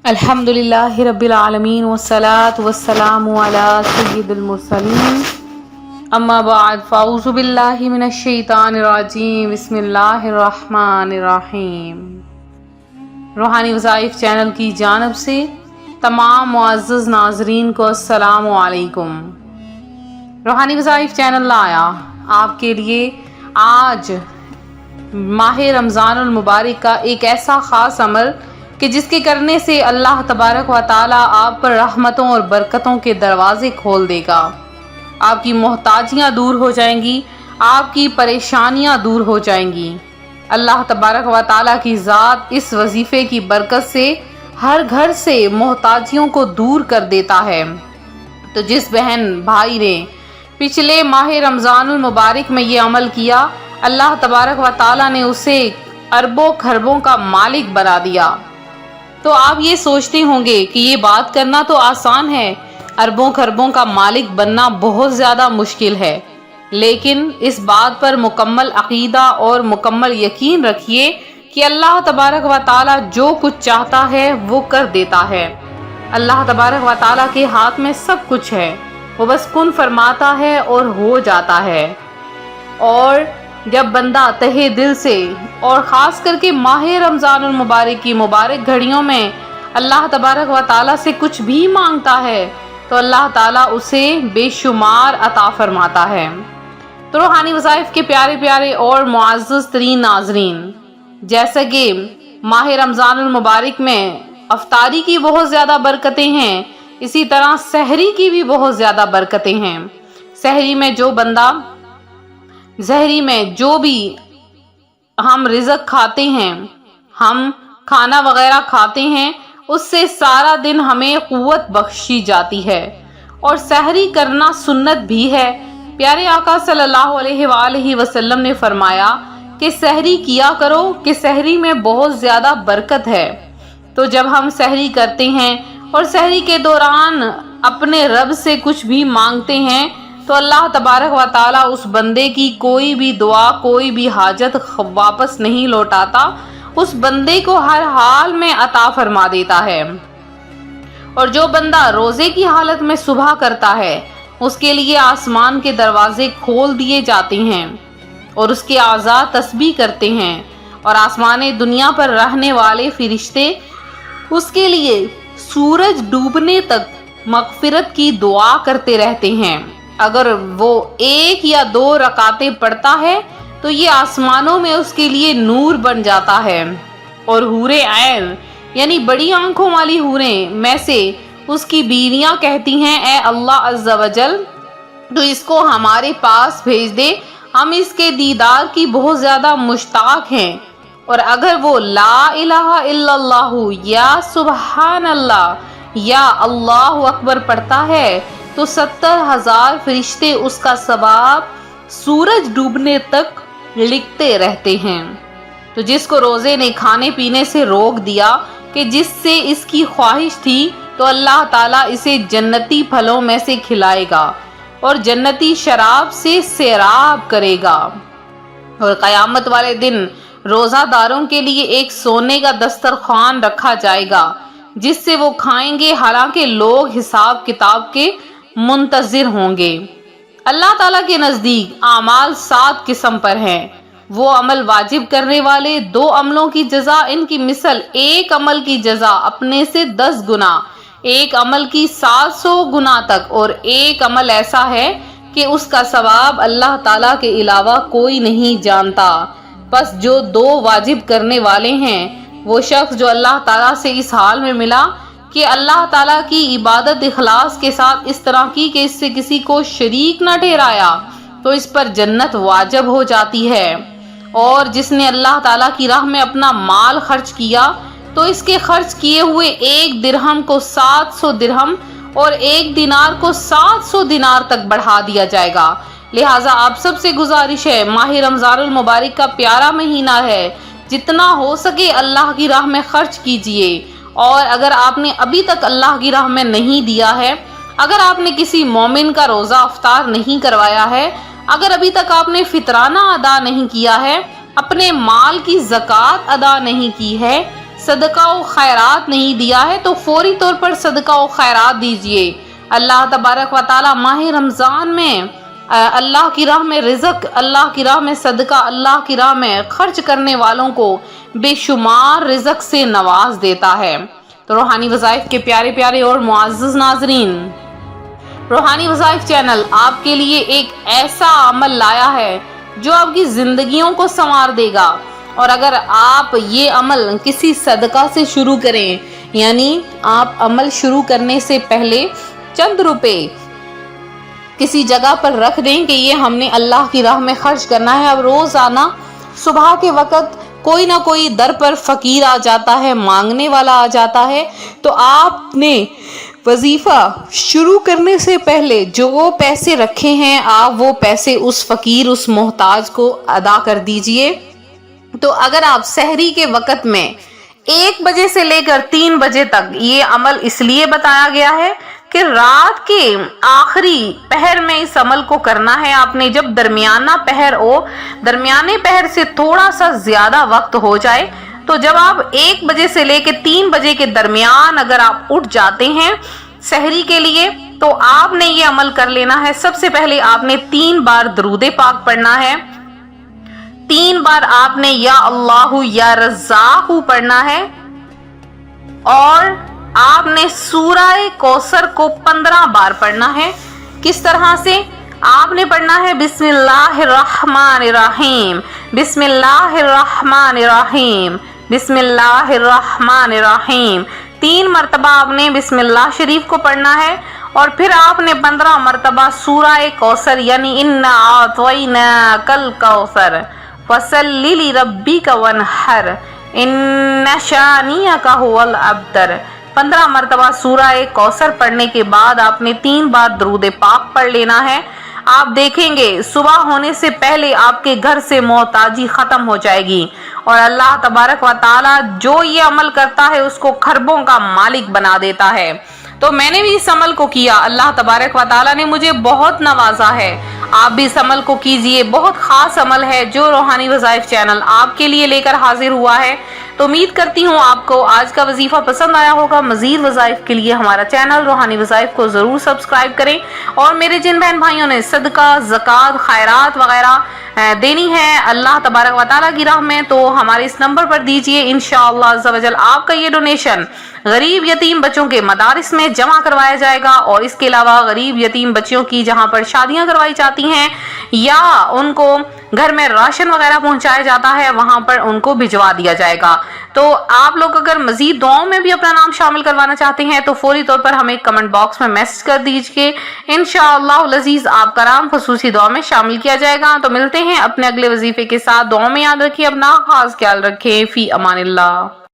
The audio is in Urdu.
الحمدللہ رب العالمین والصلاة والسلام علی سید المرسلین اما بعد فاعوذ باللہ من الشیطان الرجیم بسم اللہ الرحمن الرحیم۔ روحانی وظائف چینل کی جانب سے تمام معزز ناظرین کو السلام علیکم۔ روحانی وظائف چینل لایا آپ کے لیے آج ماہ رمضان المبارک کا ایک ایسا خاص عمل کہ جس کے کرنے سے اللہ تبارک و تعالیٰ آپ پر رحمتوں اور برکتوں کے دروازے کھول دے گا۔ آپ کی محتاجیاں دور ہو جائیں گی، آپ کی پریشانیاں دور ہو جائیں گی۔ اللہ تبارک و تعالیٰ کی ذات اس وظیفے کی برکت سے ہر گھر سے محتاجیوں کو دور کر دیتا ہے۔ تو جس بہن بھائی نے پچھلے ماہ رمضان المبارک میں یہ عمل کیا، اللہ تبارک و تعالیٰ نے اسے اربوں خربوں کا مالک بنا دیا۔ تو آپ یہ سوچتے ہوں گے کہ یہ بات کرنا تو آسان ہے، اربوں خربوں کا مالک بننا بہت زیادہ مشکل ہے، لیکن اس بات پر مکمل عقیدہ اور مکمل یقین رکھیے کہ اللہ تبارک و تعالیٰ جو کچھ چاہتا ہے وہ کر دیتا ہے۔ اللہ تبارک و تعالیٰ کے ہاتھ میں سب کچھ ہے، وہ بس کن فرماتا ہے اور ہو جاتا ہے۔ اور جب بندہ تہے دل سے اور خاص کر کے ماہ رمضان المبارک کی مبارک گھڑیوں میں اللہ تبارک و تعالیٰ سے کچھ بھی مانگتا ہے تو اللہ تعالیٰ اسے بے شمار عطا فرماتا ہے۔ تو روحانی وظائف کے پیارے پیارے اور معزز ترین ناظرین، جیسا کہ ماہ رمضان المبارک میں افطاری کی بہت زیادہ برکتیں ہیں، اسی طرح سحری کی بھی بہت زیادہ برکتیں ہیں۔ سحری میں جو بھی ہم رزق کھاتے ہیں، ہم کھانا وغیرہ کھاتے ہیں، اس سے سارا دن ہمیں قوت بخشی جاتی ہے، اور سحری کرنا سنت بھی ہے۔ پیارے آقا صلی اللہ علیہ وآلہ وسلم نے فرمایا کہ سحری کیا کرو کہ سحری میں بہت زیادہ برکت ہے۔ تو جب ہم سحری کرتے ہیں اور سحری کے دوران اپنے رب سے کچھ بھی مانگتے ہیں تو اللہ تبارک و تعالیٰ اس بندے کی کوئی بھی دعا، کوئی بھی حاجت واپس نہیں لوٹاتا، اس بندے کو ہر حال میں عطا فرما دیتا ہے۔ اور جو بندہ روزے کی حالت میں صبح کرتا ہے، اس کے لیے آسمان کے دروازے کھول دیے جاتے ہیں اور اس کے اعضاء تسبیح کرتے ہیں، اور آسمان دنیا پر رہنے والے فرشتے اس کے لیے سورج ڈوبنے تک مغفرت کی دعا کرتے رہتے ہیں۔ اگر وہ 1 یا 2 رکعتیں پڑھتا ہے تو یہ آسمانوں میں اس کے لیے نور بن جاتا ہے، اور حورے عین یعنی بڑی آنکھوں والی حوریں میں سے اس کی بیویاں کہتی ہیں، اے اللہ عز و جل تو اس کو ہمارے پاس بھیج دے، ہم اس کے دیدار کی بہت زیادہ مشتاق ہیں۔ اور اگر وہ لا الہ الا اللہ یا سبحان اللہ یا اللہ اکبر پڑھتا ہے تو 70,000 فرشتے اس کا ثواب سورج ڈوبنے تک لکھتے رہتے ہیں۔ تو جس کو روزے نے کھانے پینے سے روک دیا کہ جس سے اس کی خواہش تھی، تو اللہ تعالیٰ اسے جنتی پھلوں میں سے کھلائے گا اور جنتی شراب سے سیراب کرے گا۔ اور قیامت والے دن روزہ داروں کے لیے ایک سونے کا دسترخوان رکھا جائے گا جس سے وہ کھائیں گے، حالانکہ لوگ حساب کتاب کے منتظر ہوں گے۔ اللہ تعالیٰ کے نزدیک اعمال 7 قسم پر ہیں۔ وہ عمل واجب کرنے والے 2 عملوں کی جزا ان کی مثل 1 عمل کی جزا اپنے سے 10 گنا، 1 عمل کی 700 گنا تک، اور 1 عمل ایسا ہے کہ اس کا ثواب اللہ تعالیٰ کے علاوہ کوئی نہیں جانتا۔ بس جو 2 واجب کرنے والے ہیں، وہ شخص جو اللہ تعالیٰ سے اس حال میں ملا کہ اللہ تعالیٰ کی عبادت اخلاص کے ساتھ اس طرح کی کہ اس سے کسی کو شریک نہ ٹھہرایا، تو اس پر جنت واجب ہو جاتی ہے۔ اور جس نے اللہ تعالیٰ کی راہ میں اپنا مال خرچ کیا تو اس کے خرچ کیے ہوئے 1 درہم کو 700 درہم اور 1 دینار کو 700 دینار تک بڑھا دیا جائے گا۔ لہٰذا آپ سب سے گزارش ہے، ماہ رمضان المبارک کا پیارا مہینہ ہے، جتنا ہو سکے اللہ کی راہ میں خرچ کیجیے۔ اور اگر آپ نے ابھی تک اللہ کی راہ میں نہیں دیا ہے، اگر آپ نے کسی مومن کا روزہ افطار نہیں کروایا ہے، اگر ابھی تک آپ نے فطرانہ ادا نہیں کیا ہے، اپنے مال کی زکوٰۃ ادا نہیں کی ہے، صدقہ و خیرات نہیں دیا ہے تو فوری طور پر صدقہ و خیرات دیجئے۔ اللہ تبارک و تعالی ماہ رمضان میں اللہ کی راہ میں رزق، اللہ کی راہ میں صدقہ، اللہ کی راہ میں خرچ کرنے والوں کو بے شمار رزق سے نواز دیتا ہے۔ تو روحانی وظائف کے پیارے پیارے اور معزز ناظرین، روحانی وظائف چینل آپ کے لیے ایک ایسا عمل لایا ہے جو آپ کی زندگیوں کو سنوار دے گا۔ اور اگر آپ یہ عمل کسی صدقہ سے شروع کریں، یعنی آپ عمل شروع کرنے سے پہلے چند روپے کسی جگہ پر رکھ دیں کہ یہ ہم نے اللہ کی راہ میں خرچ کرنا ہے۔ اب روزانہ صبح کے وقت کوئی نہ کوئی در پر فقیر آ جاتا ہے، مانگنے والا آ جاتا ہے، تو آپ نے وظیفہ شروع کرنے سے پہلے جو وہ پیسے رکھے ہیں آپ وہ پیسے اس فقیر، اس محتاج کو ادا کر دیجئے۔ تو اگر آپ سحری کے وقت میں 1 بجے سے لے کر 3 بجے تک، یہ عمل اس لیے بتایا گیا ہے کہ رات کے آخری پہر میں اس عمل کو کرنا ہے آپ نے۔ جب درمیانہ پہر ہو، درمیانے پہر سے تھوڑا سا زیادہ وقت ہو جائے، تو جب آپ 1 بجے سے لے کے 3 بجے کے درمیان اگر آپ اٹھ جاتے ہیں سحری کے لیے، تو آپ نے یہ عمل کر لینا ہے۔ سب سے پہلے آپ نے 3 بار درود پاک پڑھنا ہے، 3 بار آپ نے یا اللہ یا رزاق پڑھنا ہے، اور آپ نے سورہ کوثر کو 15 بار پڑھنا ہے۔ کس طرح سے آپ نے پڑھنا ہے؟ بسم اللہ الرحمن الرحیم، بسم اللہ الرحمن الرحیم، بسم اللہ الرحمن الرحیم۔ 3 مرتبہ آپ نے بسم اللہ شریف کو پڑھنا ہے، اور پھر آپ نے 15 مرتبہ سورہ کوثر یعنی انا اعطیناک الکوثر فصلی لربک وانحر ان شانئک ھو الابتر، 15 مرتبہ سورہ کوثر پڑھنے کے بعد آپ نے 3 بار درود پاک پڑھ لینا ہے۔ آپ دیکھیں گے صبح ہونے سے پہلے آپ کے گھر سے محتاجی ختم ہو جائے گی، اور اللہ تبارک و تعالی جو یہ عمل کرتا ہے اس کو خربوں کا مالک بنا دیتا ہے۔ تو میں نے بھی اس عمل کو کیا، اللہ تبارک و تعالی نے مجھے بہت نوازا ہے۔ آپ بھی اس عمل کو کیجئے، بہت خاص عمل ہے جو روحانی وظائف چینل آپ کے لیے لے کر حاضر ہوا ہے۔ تو امید کرتی ہوں آپ کو آج کا وظیفہ پسند آیا ہوگا۔ مزید وظائف کے لیے ہمارا چینل روحانی وظائف کو ضرور سبسکرائب کریں، اور میرے جن بہن بھائیوں نے صدقہ، زکوٰۃ، خیرات وغیرہ دینی ہے اللہ تبارک و تعالیٰ کی راہ میں، تو ہمارے اس نمبر پر دیجئے، انشاءاللہ عز و جل آپ کا یہ ڈونیشن غریب یتیم بچوں کے مدارس میں جمع کروایا جائے گا، اور اس کے علاوہ غریب یتیم بچوں کی جہاں پر شادیاں کروائی جاتی ہیں یا ان کو گھر میں راشن وغیرہ پہنچایا جاتا ہے وہاں پر ان کو بھجوا دیا جائے گا۔ تو آپ لوگ اگر مزید دعاؤں میں بھی اپنا نام شامل کروانا چاہتے ہیں تو فوری طور پر ہمیں کمنٹ باکس میں میسج کر دیجئے، انشاءاللہ العزیز آپ کا نام خصوصی دعا میں شامل کیا جائے گا۔ تو ملتے ہیں اپنے اگلے وظیفے کے ساتھ، دعاؤں میں یاد رکھیے اپنا خاص خیال رکھیں، فی امان اللہ۔